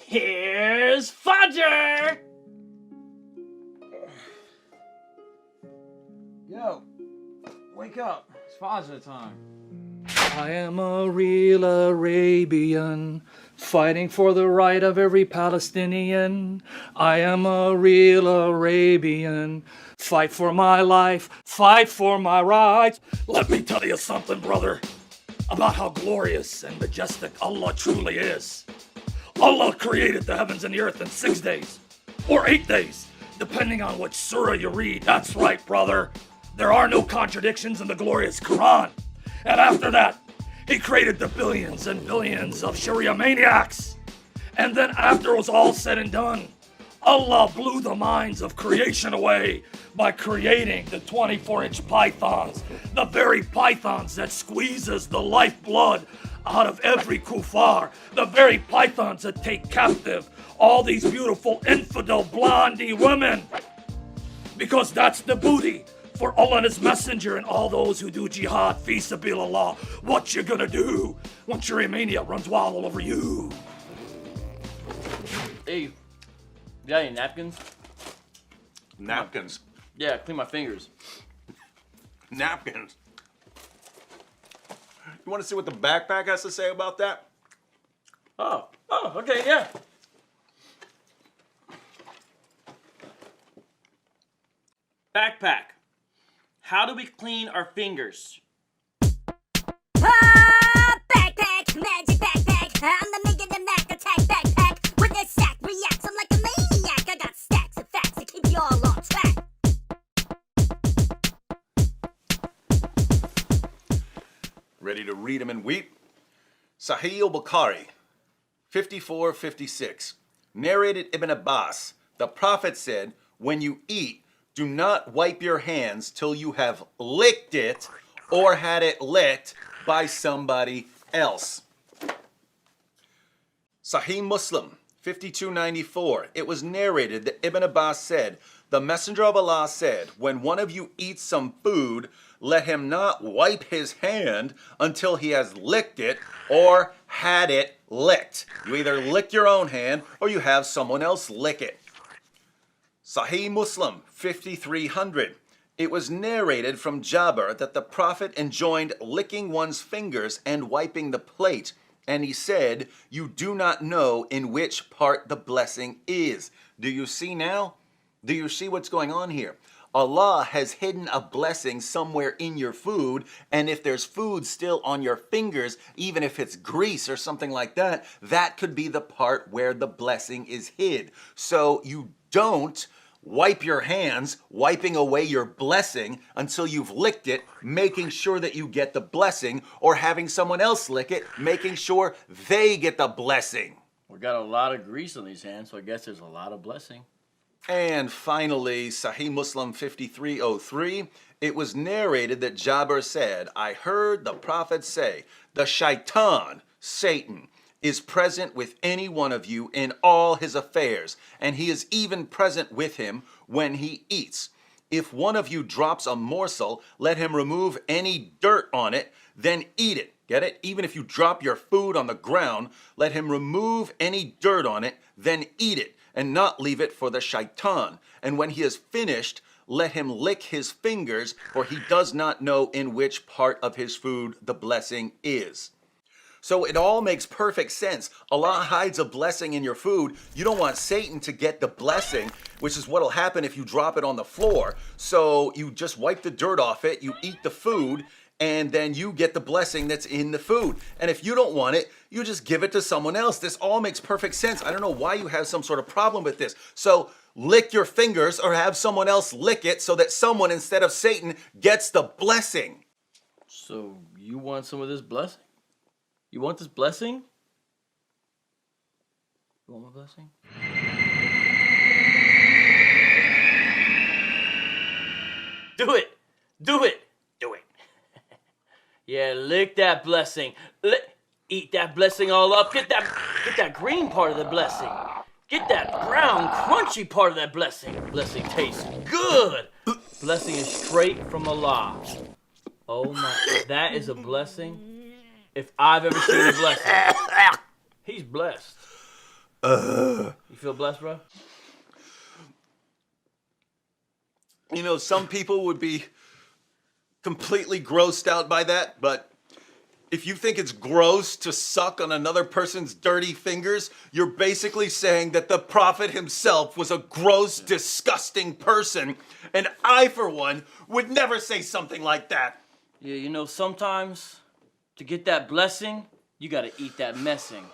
Here's Fudger! Yo, wake up. It's Fajr time. I am a real Arabian, fighting for the right of every Palestinian. I am a real Arabian, fight for my life, fight for my rights. Let me tell you something, brother, about how glorious and majestic Allah truly is. Allah created the heavens and the earth in 6 days, or 8 days, depending on which surah you read. That's right, brother. There are no contradictions in the glorious Quran. And after that, he created the billions and billions of Sharia maniacs. And then after it was all said and done, Allah blew the minds of creation away by creating the 24-inch pythons, the very pythons that squeezes the lifeblood out of every kuffar, the very pythons that take captive all these beautiful infidel blondie women. Because that's the booty for Allah and His Messenger and all those who do jihad fi sabilillah. What you gonna do when Sharia mania runs wild all over you? Hey, you got any napkins? Napkins. Yeah, clean my fingers. Napkins. You want to see what the backpack has to say about that? Oh, okay, yeah. Backpack. How do we clean our fingers? Backpack, magic backpack. I'm the Mega the Mac attack backpack. With this sack reacts, I'm like a maniac. I got stacks of facts to keep you all on track. Ready to read them and weep? Sahih al-Bukhari, 54-56. Narrated Ibn Abbas, the Prophet said, when you eat, do not wipe your hands till you have licked it or had it licked by somebody else. Sahih Muslim, 5294. It was narrated that Ibn Abbas said, the Messenger of Allah said, when one of you eats some food, let him not wipe his hand until he has licked it or had it licked. You either lick your own hand or you have someone else lick it. Sahih Muslim, 5300. It was narrated from Jabir that the Prophet enjoined licking one's fingers and wiping the plate. And he said, you do not know in which part the blessing is. Do you see now? Do you see what's going on here? Allah has hidden a blessing somewhere in your food, and if there's food still on your fingers, even if it's grease or something like that, that could be the part where the blessing is hid. So you don't wipe your hands, wiping away your blessing until you've licked it, making sure that you get the blessing, or having someone else lick it, making sure they get the blessing. We got a lot of grease on these hands, so I guess there's a lot of blessing. And finally, Sahih Muslim 5303, it was narrated that Jabir said, I heard the Prophet say, the shaitan, Satan, is present with any one of you in all his affairs, and he is even present with him when he eats. If one of you drops a morsel, let him remove any dirt on it, then eat it. Get it? Even if you drop your food on the ground, let him remove any dirt on it, then eat it, and not leave it for the shaitan. And when he is finished, let him lick his fingers, for he does not know in which part of his food the blessing is. So it all makes perfect sense. Allah hides a blessing in your food. You don't want Satan to get the blessing, which is what'll happen if you drop it on the floor. So you just wipe the dirt off it, you eat the food, and then you get the blessing that's in the food. And if you don't want it, you just give it to someone else. This all makes perfect sense. I don't know why you have some sort of problem with this. So lick your fingers or have someone else lick it so that someone instead of Satan gets the blessing. So you want some of this blessing? You want this blessing? You want my blessing? Do it! Do it! Do it! Yeah, lick that blessing. Eat that blessing all up. Get that green part of the blessing. Get that brown, crunchy part of that blessing. Blessing tastes good. Blessing is straight from Allah. Oh my, that is a blessing. If I've ever seen a blessing. He's blessed. You feel blessed, bro? You know, some people would be completely grossed out by that, but if you think it's gross to suck on another person's dirty fingers, you're basically saying that the Prophet himself was a gross, disgusting person, and I, for one, would never say something like that. Yeah, you know, sometimes to get that blessing, you gotta eat that messing.